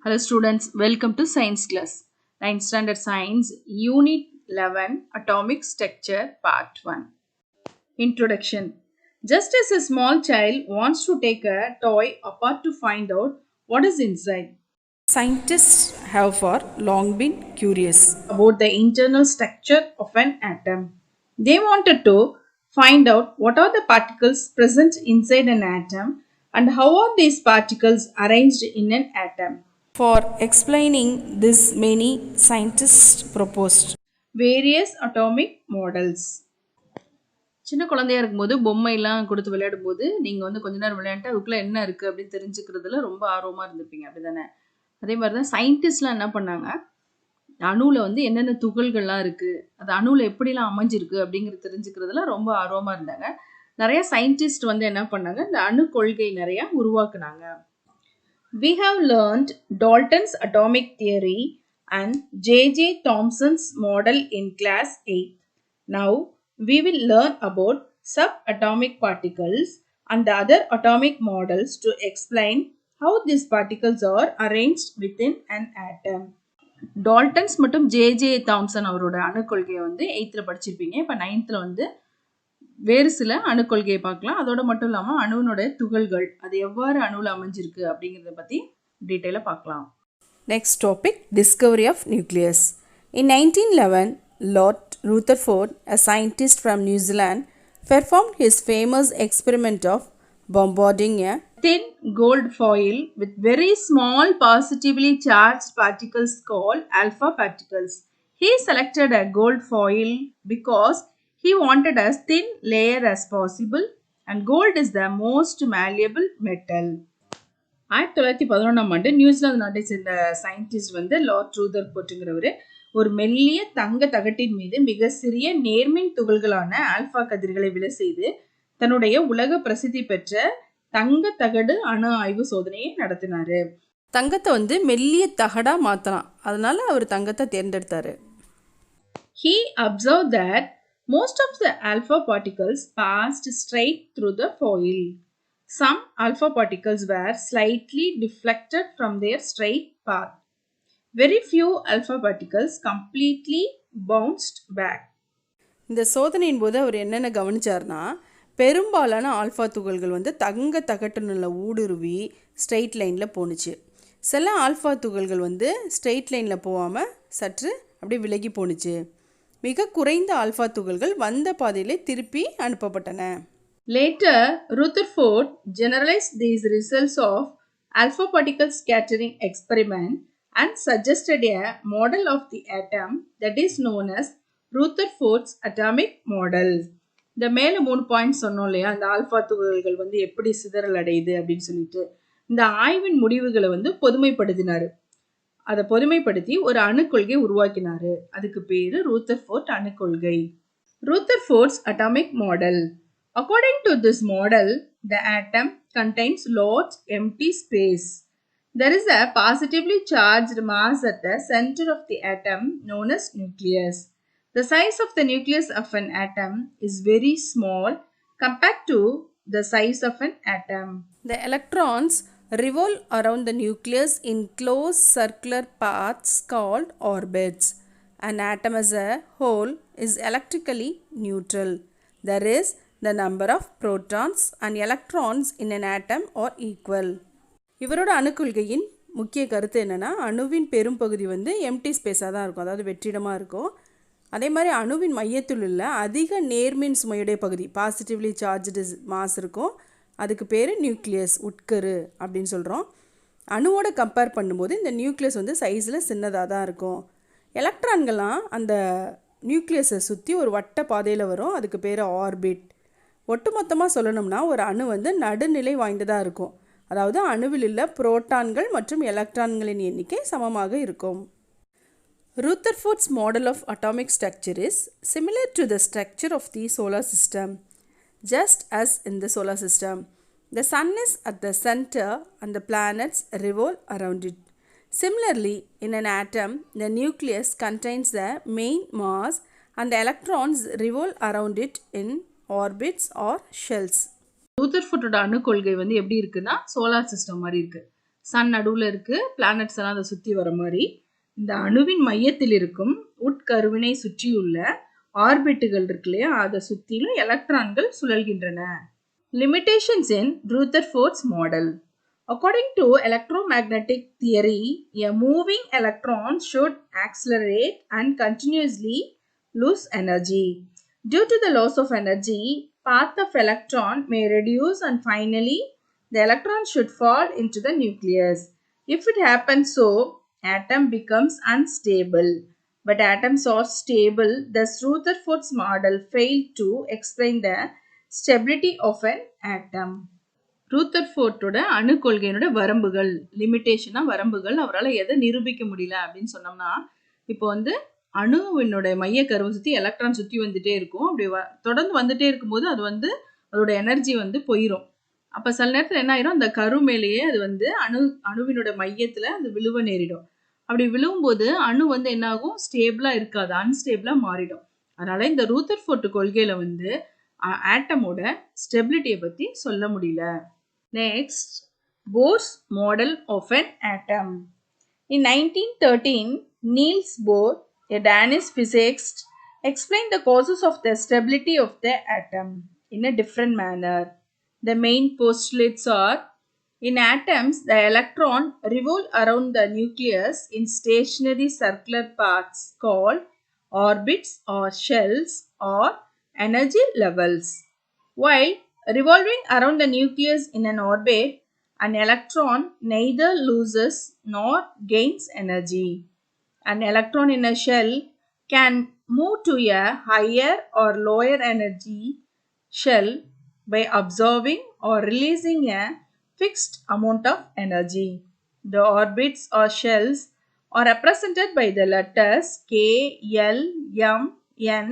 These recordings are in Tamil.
Hello students, welcome to science class. 9th standard science, unit 11, atomic structure, part 1. Introduction. Just as a small child wants to take a toy apart to find out what is inside, Scientists have for long been curious. about the internal structure of an atom. They wanted to find out what are the particles present inside an atom and how are these particles arranged in an atom. For explaining this, many scientists proposed. Various atomic models. சின்ன குழந்தையா இருக்கும்போது பொம்மைலாம் கொடுத்து விளையாடும்போது நீங்கள் வந்து கொஞ்ச நேரம் விளையாண்டு அதுக்குள்ளே என்ன இருக்குது அப்படின்னு தெரிஞ்சுக்கிறதுல ரொம்ப ஆர்வமாக இருந்திருப்பீங்க அப்படி தானே. அதே மாதிரி தான் சயின்டிஸ்ட்லாம் என்ன பண்ணாங்க, அணுவில் வந்து என்னென்ன துகள்கள்லாம் இருக்குது, அது அணுவில் எப்படிலாம் அமைஞ்சிருக்கு அப்படிங்கிறது தெரிஞ்சுக்கிறதுல ரொம்ப ஆர்வமாக இருந்தாங்க. நிறைய சயின்டிஸ்ட் வந்து என்ன பண்ணாங்க, இந்த அணு கொள்கை நிறையா உருவாக்குனாங்க. We have learned Dalton's atomic theory and J.J. Thomson's model in class 8. Now, we will learn about subatomic particles and the other atomic models to explain how these particles are arranged within an atom. Dalton's மற்றும் ஜே தாம்சன் அவரோட அணுக்கொள்கையை வந்து 8th படிச்சிருப்பீங்க. இப்போ 9th வந்து வேறு சில அணுக்கொள்கையை பார்க்கலாம். அதோட மட்டும் இல்லாமல் அணுவினுடைய துகள்கள் அது எவ்வாறு அணுவில் அமைஞ்சிருக்கு அப்படிங்கிறத பற்றி டீட்டெயிலாக பார்க்கலாம். Next topic, discovery of nucleus. In 1911, Lord Rutherford, a scientist from New Zealand, performed his famous experiment of bombarding a Thin gold foil with very small positively charged particles called alpha particles. He selected a gold foil because he wanted as thin layer as possible and gold is the most malleable metal. 1911 New Zealand நாட்டை சேர்ந்த சயின்டிஸ்ட் வந்து லார்ட் ரூதர்ஃபோர்ட்ங்கிறவர் ஒரு மெல்லிய தங்க தகட்டின் மீது மிக சிறிய நேர்மின் துகள்களான ஆல்பா கதிர்களை விழ செய்து தன்னுடைய உலக பிரசித்தி பெற்ற தங்க தகடு அணு ஆய்வு சோதனையை நடத்தினாரு. தங்கத்தை வந்து மெல்லிய தகடா மாற்றலாம், அதனால அவர் தங்கத்தை தேர்ந்தெடுத்தாரு. He observed that most of the alpha particles passed straight through the foil. Some alpha particles were slightly deflected from their straight path. Very few alpha particles completely bounced back. இந்த சோதனையின் போது அவர் என்னென்ன கவனிச்சார்னா, பெரும்பாலான ஆல்ஃபா துகள்கள் வந்து தங்க தகட்டுனுள்ள ஊடுருவி ஸ்ட்ரெயிட் லைனில் போணுச்சு. சில ஆல்ஃபா துகள்கள் வந்து ஸ்ட்ரெயிட் லைனில் போகாமல் சற்று அப்படி விலகி போணுச்சு. மிக குறைந்த ஆல்ஃபா துகள்கள் வந்த பாதையிலே திருப்பி அனுப்பப்பட்டன. Later, Rutherford generalized these results of alpha particle scattering experiment and suggested a model of the atom that is known as Rutherford's atomic model. இந்த மேலே 3 பாயிண்ட்ஸ் சொன்னோம் இல்லையா, அந்த ஆல்ஃபா துகள்கள் வந்து எப்படி சிதறல் அடையுது அப்படின்னு சொல்லிட்டு இந்த ஆய்வின் முடிவுகளை வந்து பொதுமைப்படுத்தினார். அதை பொதுமைப்படுத்தி ஒரு அணுக்கொள்கை உருவாக்கினார். அதுக்கு பேர் Rutherford அணுக்கொள்கை. Rutherford's atomic model. According to this model, the atom contains large empty space. There is a positively charged mass at the center of the atom known as nucleus. The size of the nucleus of an atom is very small compared to the size of an atom. The electrons revolve around the nucleus in closed circular paths called orbits. An atom as a whole is electrically neutral. That is, the number of protons and electrons in an atom are equal. இவரோட அணுக்கொள்கையின் முக்கிய கருத்து என்னென்னா, அணுவின் பெரும்பகுதி வந்து எம்டி ஸ்பேஸாக தான் இருக்கும், அதாவது வெற்றிடமாக இருக்கும். அதே மாதிரி அணுவின் மையத்தில் உள்ள அதிக நேர்மின் சுமையுடைய பகுதி பாசிட்டிவ்லி சார்ஜ்டு மாஸ் இருக்கும், அதுக்கு பேர் நியூக்ளியஸ், உட்கரு அப்படின்னு சொல்கிறோம். அணுவோட கம்பேர் பண்ணும்போது இந்த நியூக்ளியஸ் வந்து சைஸில் சின்னதாக தான் இருக்கும். எலக்ட்ரான்கள்லாம் அந்த நியூக்ளியஸை சுற்றி ஒரு வட்ட பாதையில் வரும், அதுக்கு பேர் ஆர்பிட். ஒட்டுமொத்தமாக சொல்லணும்னா ஒரு அணு வந்து நடுநிலை வாய்ந்ததாக இருக்கும், அதாவது அணுவில் உள்ள புரோட்டான்கள் மற்றும் எலக்ட்ரான்களின் எண்ணிக்கை சமமாக இருக்கும். Rutherford's model of atomic structure is similar to the structure of the solar system. Just as in the solar system, the sun is at the center and the planets revolve around it. Similarly, in an atom, the nucleus contains the main mass and the electrons revolve around it in orbits or shells. ரூதர்ஃபோர்டோட அணுக்கொள்கை வந்து எப்படி இருக்குன்னா சோலார் சிஸ்டம் மாதிரி இருக்குது. சன் நடுவில் இருக்கு, பிளானட்ஸ் எல்லாம் அதை சுற்றி வர மாதிரி. இந்த அணுவின் மையத்தில் இருக்கும் உட்கருவினை சுற்றியுள்ள ஆர்பிட்டுகள் இருக்கு இல்லையா, அதை சுற்றிலும் எலக்ட்ரான்கள் சுழல்கின்றன. Limitations in Rutherford's model. According to electromagnetic theory, a moving electron should accelerate and continuously lose energy. Due to the loss of energy, path of electron may reduce and finally the electron should fall into the nucleus. If it happens so, atom becomes unstable. But atoms are stable. Thus Rutherford's model failed to explain the stability of an atom. ரூதர்ஃபோர்டோட அணு கொள்கையினோட வரம்புகள், லிமிட்டேஷனாக வரம்புகள், அவரால் எதை நிரூபிக்க முடியல அப்படின்னு சொன்னோம்னா, இப்போ வந்து அணுவினோட மைய கருவை சுற்றி எலக்ட்ரான் சுற்றி வந்துட்டே இருக்கும். அப்படி தொடர்ந்து வந்துட்டே இருக்கும்போது அது வந்து அதோட எனர்ஜி வந்து போயிடும். அப்போ சில நேரத்தில் என்ன ஆயிரும், அந்த கரு மேலேயே அது வந்து அணுவினோட மையத்தில் அது விழுவ நேரிடும். அப்படி விழுவும்போது அணு வந்து என்ன ஆகும், ஸ்டேபிளாக இருக்காது, அன்ஸ்டேபிளாக மாறிடும். அதனால இந்த ரூதர்ஃபோர்ட் கொள்கையில் வந்து ஆட்டமோட ஸ்டெபிலிட்டியை பற்றி சொல்ல முடியல. Next, Bohr's model of an atom. In 1913, Niels Bohr, a Danish physicist, explained the causes of the stability of the atom in a different manner. The main postulates are: in atoms, the electron revolve around the nucleus in stationary circular paths called orbits or shells or energy levels. While revolving around the nucleus in an orbit, an electron neither loses nor gains energy. An electron in a shell can move to a higher or lower energy shell by absorbing or releasing a fixed amount of energy. The orbits or shells are represented by the letters K, L, M, N,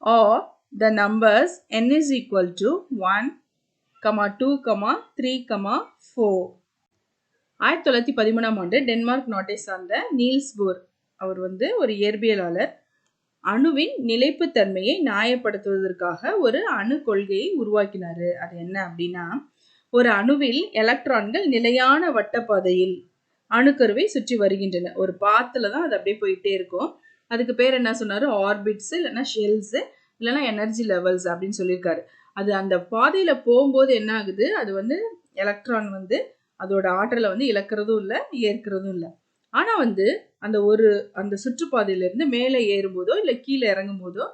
or the numbers n is equal to 1, 2, 3, 4. 1913ஆம் ஆண்டு டென்மார்க் நாட்டை சார்ந்த நீல்ஸ் போர் அவர் வந்து ஒரு இயற்பியலாளர். அணுவின் நிலைப்புத்தன்மையை நியாயப்படுத்துவதற்காக ஒரு அணு கொள்கையை உருவாக்கினார். அது என்ன அப்படின்னா, ஒரு அணுவில் எலக்ட்ரான்கள் நிலையான வட்டப்பாதையில் அணுக்கருவை சுற்றி வருகின்றன. ஒரு பாத்தில் தான் அது அப்படியே போயிட்டே இருக்கும். அதுக்கு பேர் என்ன சொன்னார், ஆர்பிட்ஸு இல்லைன்னா ஷெல்ஸு இல்லைன்னா எனர்ஜி லெவல்ஸ் அப்படின்னு சொல்லியிருக்காரு. அது அந்த பாதையில் போகும்போது என்ன ஆகுது, அது வந்து எலக்ட்ரான் வந்து அதோட ஆற்றலை வந்து இழக்கிறதும் இல்லை, ஏற்கிறதும் இல்லை. ஆனால் வந்து அந்த சுற்றுப்பாதையிலேருந்து மேலே ஏறும்போதோ இல்லை கீழே இறங்கும் போதோ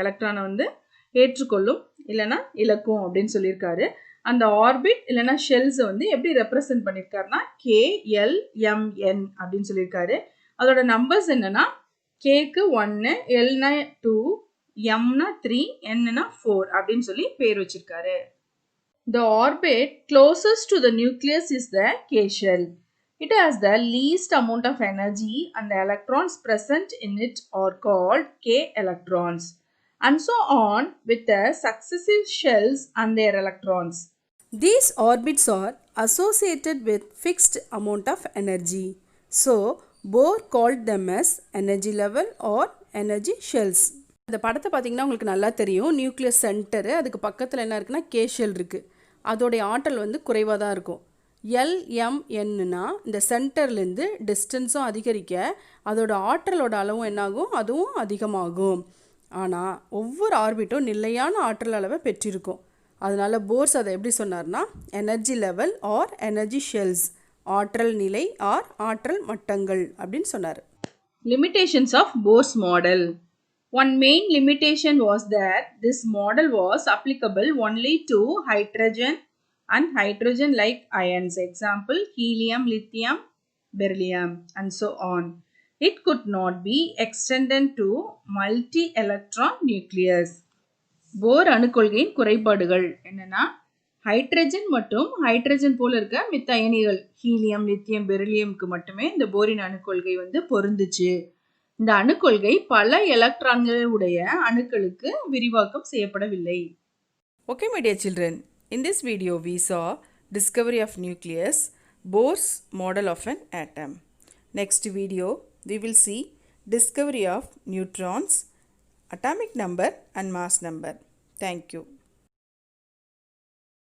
எலக்ட்ரானை வந்து ஏற்றுக்கொள்ளும் இல்லைன்னா இழக்கும் அப்படின்னு சொல்லியிருக்காரு. அந்த ஆர்பிட் இல்லைன்னா ஷெல்ஸை வந்து எப்படி ரெப்ரசன்ட் பண்ணியிருக்காருன்னா KLMN அப்படின்னு சொல்லியிருக்காரு. அதோட நம்பர்ஸ் என்னன்னா, கேக்கு 1, எல்னா 2, எம்னா 3, என்னன்னா 4 அப்படின்னு சொல்லி பேர் வச்சிருக்காரு. The orbit closest to the nucleus is the K shell. It has the least amount of energy and the electrons present in it are called K electrons, and so on with the successive shells and their electrons. These orbits are associated with fixed amount of energy. So, Bohr called them as energy level or energy shells. இந்த படத்தை பார்த்தீங்கன்னா உங்களுக்கு நல்லா தெரியும். நியூக்ளியஸ் சென்டரு, அதுக்கு பக்கத்தில் என்ன இருக்குன்னா கே ஷெல் இருக்குது. அதோடைய ஆற்றல் வந்து குறைவாக தான் இருக்கும். LMNனா இந்த சென்டர்லேருந்து டிஸ்டன்ஸும் அதிகரிக்க அதோட ஆற்றலோட அளவும் என்னாகும், அதுவும் அதிகமாகும். ஆனால் ஒவ்வொரு ஆர்பிட்டும் நிலையான ஆற்றல் அளவை பெற்றிருக்கும். அதனால் போர்ஸ் அதை எப்படி சொன்னார்னா energy level or energy shells, ஆற்றல் நிலை ஆர் ஆற்றல் மட்டங்கள் அப்படின்னு சொன்னார். Limitations of Bohr's model. One main limitation was that this model was applicable only to hydrogen and hydrogen-like ions, example helium, lithium, beryllium, and so on. It could not be extended to multi-electron nucleus. போர் அணுக்கொள்கையின் குறைபாடுகள் என்னன்னா, ஹைட்ரஜன் மற்றும் ஹைட்ரஜன் போல இருக்க மித்த அயனிகள் ஹீலியம், லித்தியம், பெரிலியம்க்கு மட்டுமே இந்த போரின் அணுக்கொள்கை வந்து பொருந்துச்சு. இந்த அணுக்கொள்கை பல எலக்ட்ரான்கள் உடைய அணுக்களுக்கு விரிவாக்கம் செய்யப்படவில்லை. Okay, my dear children, in this video we saw discovery of nucleus, Bohr's model of an atom. Next video we will see discovery of neutrons, atomic number and mass number. Thank you.